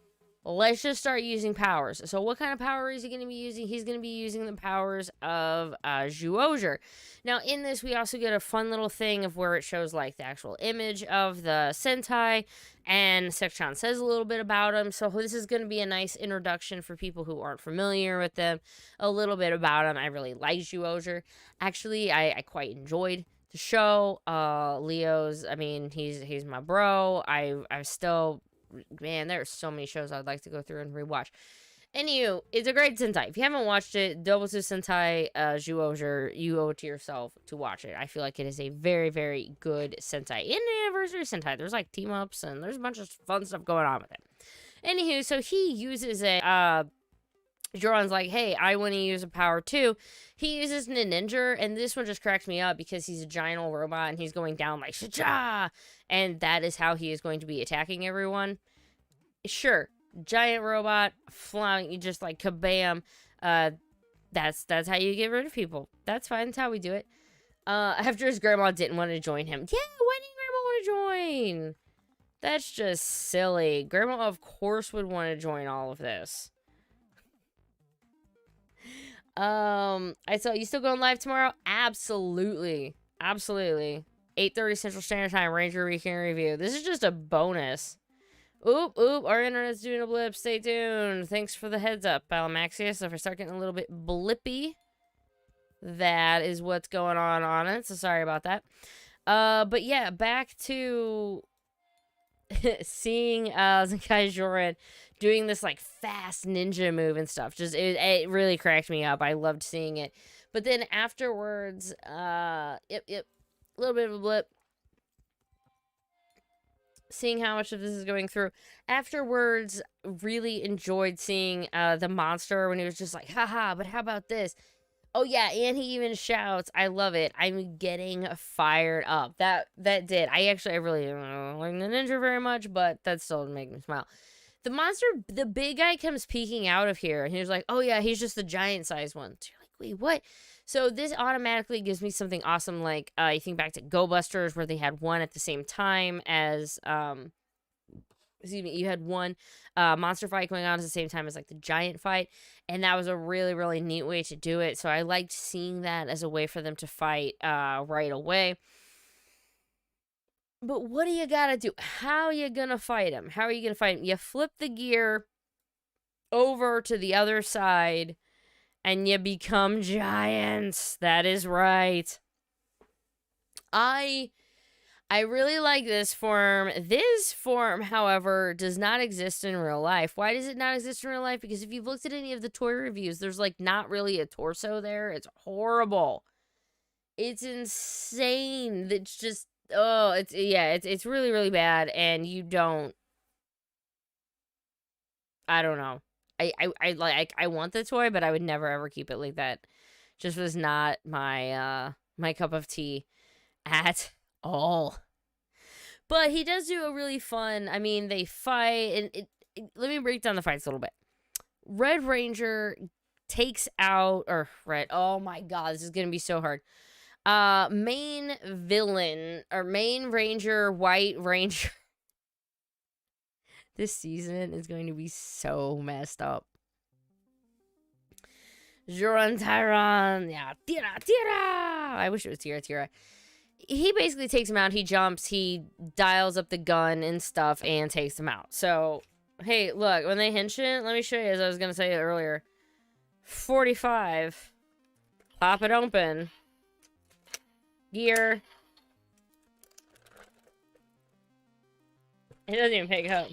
let's just start using powers. So what kind of power is he going to be using? He's going to be using the powers of Zyuohger. Now, in this, we also get a fun little thing of where it shows, like, the actual image of the Sentai, and Sekchan says a little bit about him. So this is going to be a nice introduction for people who aren't familiar with them, a little bit about him. I really like Zyuohger. Actually, I quite enjoyed the show. Leo's, I mean, he's my bro. I still... Man, there are so many shows I'd like to go through and rewatch. Anywho, it's a great Sentai. If you haven't watched it, Double Two Sentai Zyuohger, you owe it to yourself to watch it. I feel like it is a very, very good Sentai. In the Anniversary Sentai, there's like team-ups and there's a bunch of fun stuff going on with it. Anywho, so he uses a... Joran's like, hey, I want to use a power too. He uses Ninja, and this one just cracks me up because he's a giant old robot and he's going down like Shacha! And that is how he is going to be attacking everyone. Sure, giant robot flying, you just like kabam. That's how you get rid of people. That's fine. That's how we do it. After his grandma didn't want to join him. Yeah, why didn't grandma want to join? That's just silly. Grandma, of course, would want to join all of this. I saw you still going live tomorrow? Absolutely. 8:30 Central Standard Time, Ranger Weekend Review. This is just a bonus. Oop, our internet's doing a blip. Stay tuned. Thanks for the heads up, Alamaxius. If I start getting a little bit blippy, that is what's going on it. So sorry about that. But yeah, back to seeing Zenkai Joran doing this like fast ninja move and stuff. Just it really cracked me up. I loved seeing it. But then afterwards, a little bit of a blip. Seeing how much of this is going through. Afterwards, really enjoyed seeing the monster when he was just like, haha, but how about this? Oh yeah, and he even shouts, I love it. I'm getting fired up. That did. I really don't like the ninja very much, but that still made me smile. The monster, the big guy comes peeking out of here, and he was like, oh yeah, he's just the giant sized one. So you're like, wait, what? So this automatically gives me something awesome, like, you think back to Go Busters, where they had one at the same time as, excuse me, you had one monster fight going on at the same time as, like, the giant fight, and that was a really, really neat way to do it, so I liked seeing that as a way for them to fight right away. But what do you gotta do? How are you gonna fight him? How are you gonna fight him? You flip the gear over to the other side, and you become giants. That is right. I really like this form. This form, however, does not exist in real life. Why does it not exist in real life? Because if you've looked at any of the toy reviews, there's, like, not really a torso there. It's horrible. It's insane. It's just, oh, it's really, really bad, and you don't, I don't know. I want the toy, but I would never ever keep it like that. Just was not my my cup of tea at all. But he does do a really fun, I mean, they fight, and let me break down the fights a little bit. Red Ranger takes out, or Red, oh my god, this is gonna be so hard. Main villain, or main ranger, White Ranger. This season is going to be so messed up. Joran Tyron. Yeah, tira. I wish it was tira. He basically takes him out. He jumps. He dials up the gun and stuff and takes him out. So, hey, look. When they hinge it, let me show you, as I was going to say earlier. 45. Pop it open. Gear. It doesn't even pick up.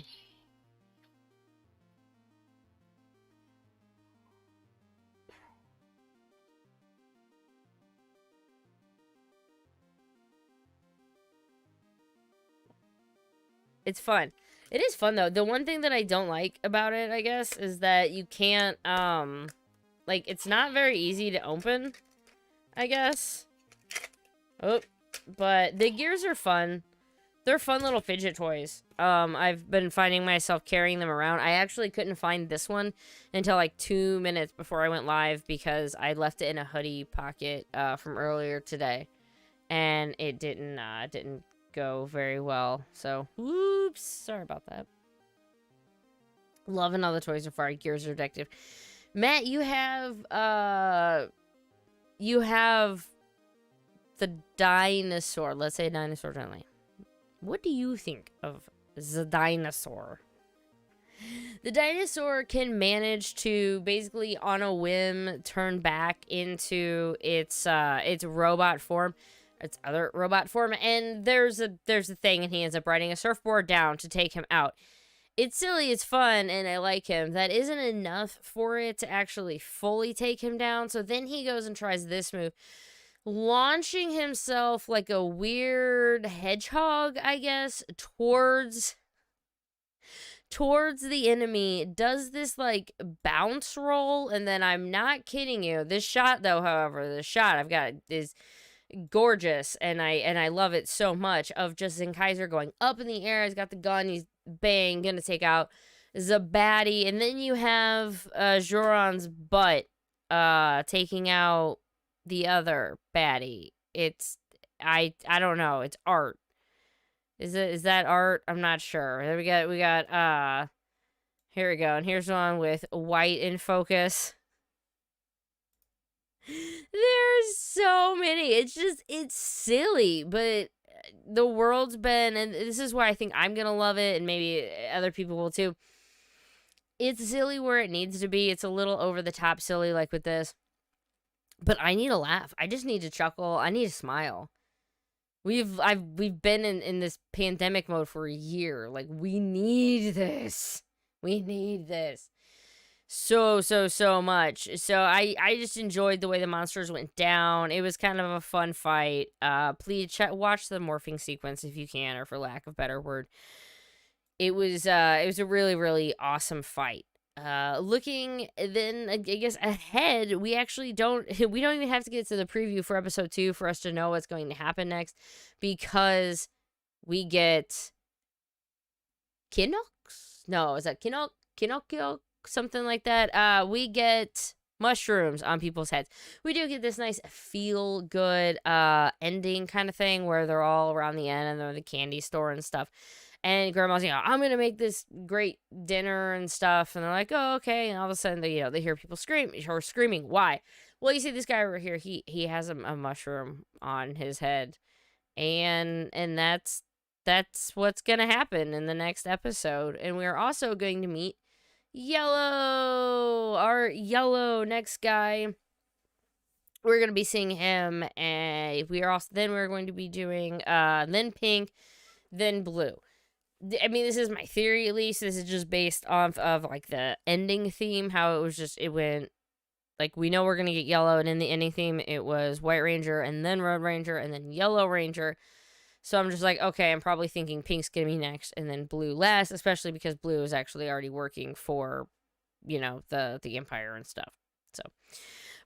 It's fun. It is fun, though. The one thing that I don't like about it, I guess, is that you can't, like, it's not very easy to open, I guess. Oh, but the gears are fun. They're fun little fidget toys. I've been finding myself carrying them around. I actually couldn't find this one until, like, 2 minutes before I went live because I left it in a hoodie pocket, from earlier today. And it didn't go very well. So, whoops. Sorry about that. Loving all the toys so far. Gears are addictive. Matt, you have the dinosaur. Let's say dinosaur gently. What do you think of the dinosaur? The dinosaur can manage to basically on a whim turn back into its robot form, its other robot form, and there's a thing, and he ends up riding a surfboard down to take him out. It's silly, it's fun, and I like him. That isn't enough for it to actually fully take him down, so then he goes and tries this move, launching himself like a weird hedgehog, I guess, towards the enemy, does this like bounce roll, and then I'm not kidding you. This shot though, however, the shot I've got is gorgeous, and I love it so much, of just Zenkaiger going up in the air. He's got the gun, he's bang, gonna take out the baddie, and then you have Joran's butt taking out the other baddie. It's I don't know, it's art. Is that art? I'm not sure. There we got here we go. And here's one with white in focus. There's so many. It's silly, but the world's been, and this is why I think I'm gonna love it, and maybe other people will too. It's silly where it needs to be. It's a little over the top silly, like with this. But I need a laugh. I just need to chuckle. I need to smile. We've been in this pandemic mode for a year. Like, we need this. We need this so much. So I just enjoyed the way the monsters went down. It was kind of a fun fight. Please watch the morphing sequence if you can, or for lack of a better word. It was a really, really awesome fight. Looking then, I guess, ahead, we don't even have to get to the preview for episode 2 for us to know what's going to happen next, because we get Kinox? No, is that Kinokyo? Something like that. We get mushrooms on people's heads. We do get this nice feel good ending kind of thing where they're all around the end and they're in the candy store and stuff. And Grandma's, I'm going to make this great dinner and stuff. And they're like, oh, okay. And all of a sudden, they hear people screaming. Why? Well, you see this guy over here, he has a mushroom on his head. And that's what's going to happen in the next episode. And we're also going to meet Yellow, our Yellow next guy. We're going to be seeing him. And we're going to be doing, then Pink, then Blue. I mean, this is my theory, at least. This is just based off of, like, the ending theme, how it went, like, we know we're going to get Yellow, and in the ending theme, it was White Ranger, and then Road Ranger, and then Yellow Ranger. So I'm just like, okay, I'm probably thinking Pink's going to be next, and then Blue last, especially because Blue is actually already working for, the Empire and stuff. So,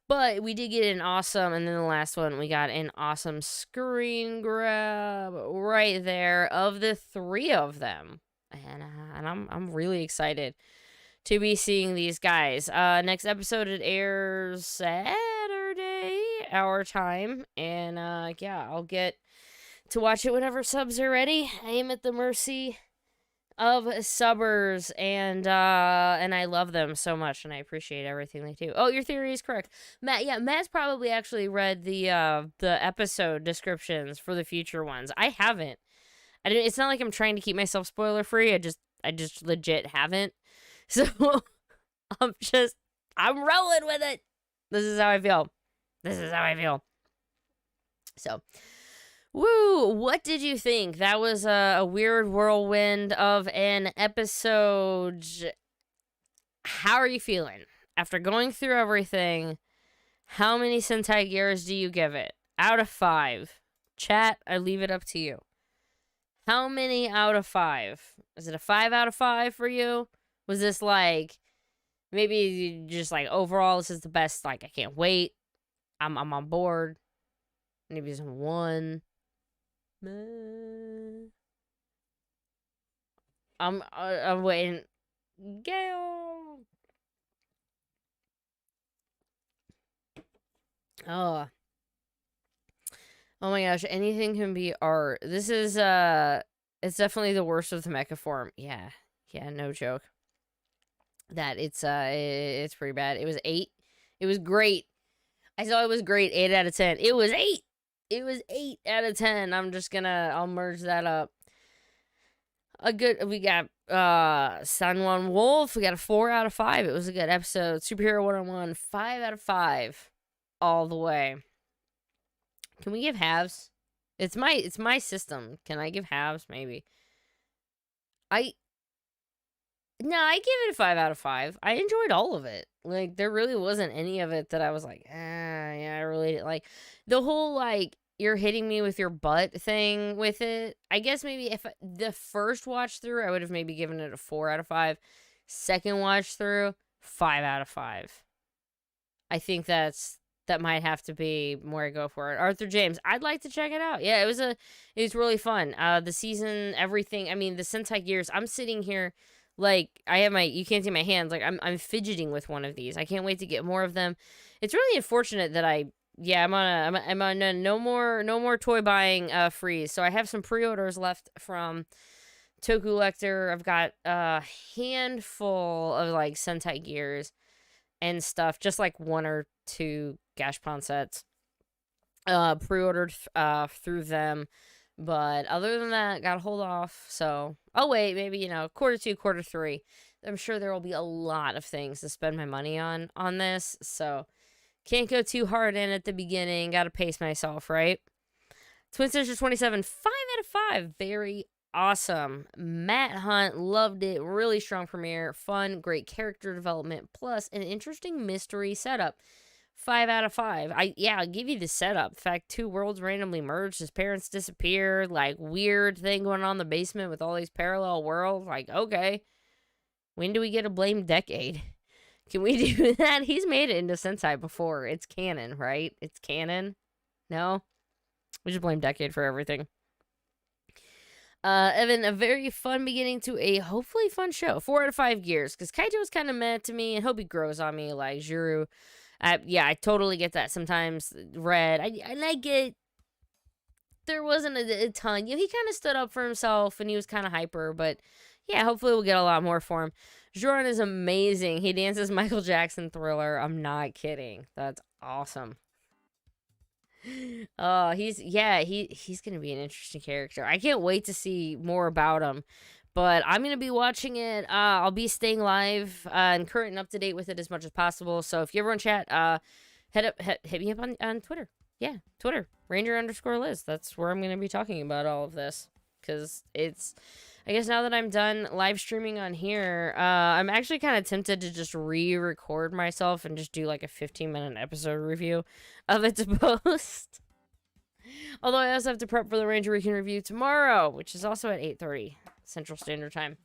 but we did get an awesome, and then the last one, we got an awesome screen grab right there of the 3 of them. And I'm really excited to be seeing these guys. Next episode, it airs Saturday, our time. And I'll get to watch it whenever subs are ready. I am at the mercy of subbers, and I love them so much, and I appreciate everything they do. Oh, your theory is correct, Matt. Yeah, Matt's probably actually read the episode descriptions for the future ones. I haven't. It's not like I'm trying to keep myself spoiler free. I just legit haven't. So I'm rolling with it. This is how I feel. So. Woo! What did you think? That was a weird whirlwind of an episode. How are you feeling? After going through everything, how many Sentai Gears do you give it? Out of 5. Chat, I leave it up to you. How many out of 5? Is it a 5 out of 5 for you? Was this like, maybe just like overall, this is the best, like, I can't wait. I'm on board. Maybe it's a 1. I'm waiting. Gail. Oh my gosh, anything can be art. This is it's definitely the worst of the mecha form. Yeah, no joke. that it's pretty bad. It was 8. It was great. I saw it was great. 8 out of 10. It was 8. It was 8 out of 10. I'll merge that up. We got Sanwan Wolf. We got a 4 out of 5. It was a good episode. Superhero 101, 5 out of 5 all the way. Can we give halves? It's my system. Can I give halves? Maybe. No, I give it a 5 out of 5. I enjoyed all of it. Like, there really wasn't any of it that I was like, yeah, I really didn't like. The whole, like, you're hitting me with your butt thing with it. I guess maybe if the first watch through, I would have maybe given it a 4 out of 5. Second watch through, 5 out of 5. I think that might have to be where I go for it. Arthur James, I'd like to check it out. Yeah, it was really fun. The season, everything. I mean, the Sentai Gears. I'm sitting here, like, I have you can't see my hands. Like, I'm fidgeting with one of these. I can't wait to get more of them. It's really unfortunate that I'm on a no more toy buying freeze. So I have some pre-orders left from Toku Lector. I've got a handful of, like, Sentai Gears and stuff, just like 1 or 2 Gashpon sets pre-ordered through them. But other than that, gotta hold off. So I'll wait, maybe, quarter 2, quarter 3. I'm sure there will be a lot of things to spend my money on this. So can't go too hard in at the beginning. Gotta pace myself, right? Twin Sisters 27, 5 out of 5. Very awesome. Matt Hunt, loved it. Really strong premiere. Fun, great character development, plus an interesting mystery setup. 5 out of 5. I'll give you the setup. In fact, 2 worlds randomly merged. His parents disappeared. Like, weird thing going on in the basement with all these parallel worlds. Like, okay. When do we get a blame decade? Can we do that? He's made it into Sentai before. It's canon, right? It's canon? No? We just blame decade for everything. Evan, a very fun beginning to a hopefully fun show. 4 out of 5 Gears. Because Kaito's kind of mad to me, and hope he grows on me like Juru. I totally get that. Sometimes Red, I get there wasn't a ton. He kind of stood up for himself, and he was kind of hyper. But yeah, hopefully we'll get a lot more for him. Joran is amazing. He dances Michael Jackson Thriller. I'm not kidding. That's awesome. He's gonna be an interesting character. I can't wait to see more about him. But I'm going to be watching it. I'll be staying live and current and up to date with it as much as possible. So if you ever want to chat, hit me up on Twitter. Yeah, Twitter. Ranger_Liz. That's where I'm going to be talking about all of this. Because I guess now that I'm done live streaming on here, I'm actually kind of tempted to just re-record myself and just do like a 15-minute episode review of it to post. Although I also have to prep for the Ranger Weekend review tomorrow, which is also at 8:30 Central Standard Time.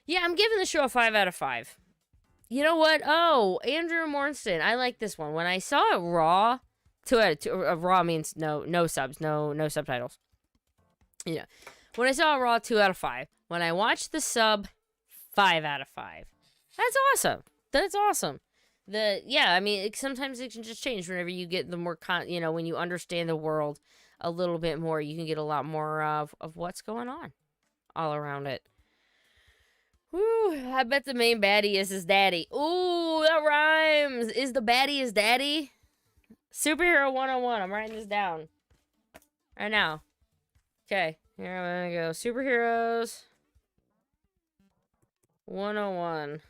Yeah, I'm giving the show a 5 out of 5. You know what? Oh, Andrew Mornston. I like this one. When I saw it raw, 2 out of 2. Raw means no subs, no subtitles. Yeah. When I saw it raw, 2 out of 5. When I watched the sub, 5 out of 5. That's awesome. That's awesome. Sometimes it can just change whenever you get the more, when you understand the world a little bit more, you can get a lot more of what's going on all around it. Woo, I bet the main baddie is his daddy. Ooh, that rhymes. Is the baddie his daddy? Superhero 101. I'm writing this down right now. Okay, here I'm gonna go. Superheroes 101.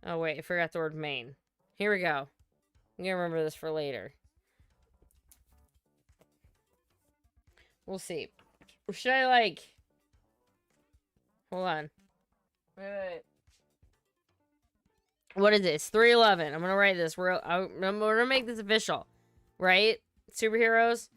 Oh, wait, I forgot the word main. Here we go. I'm gonna remember this for later. We'll see. Or should I, like... Hold on. Wait. What is this? 311. I'm gonna write this. I'm gonna make this official. Right? Superheroes.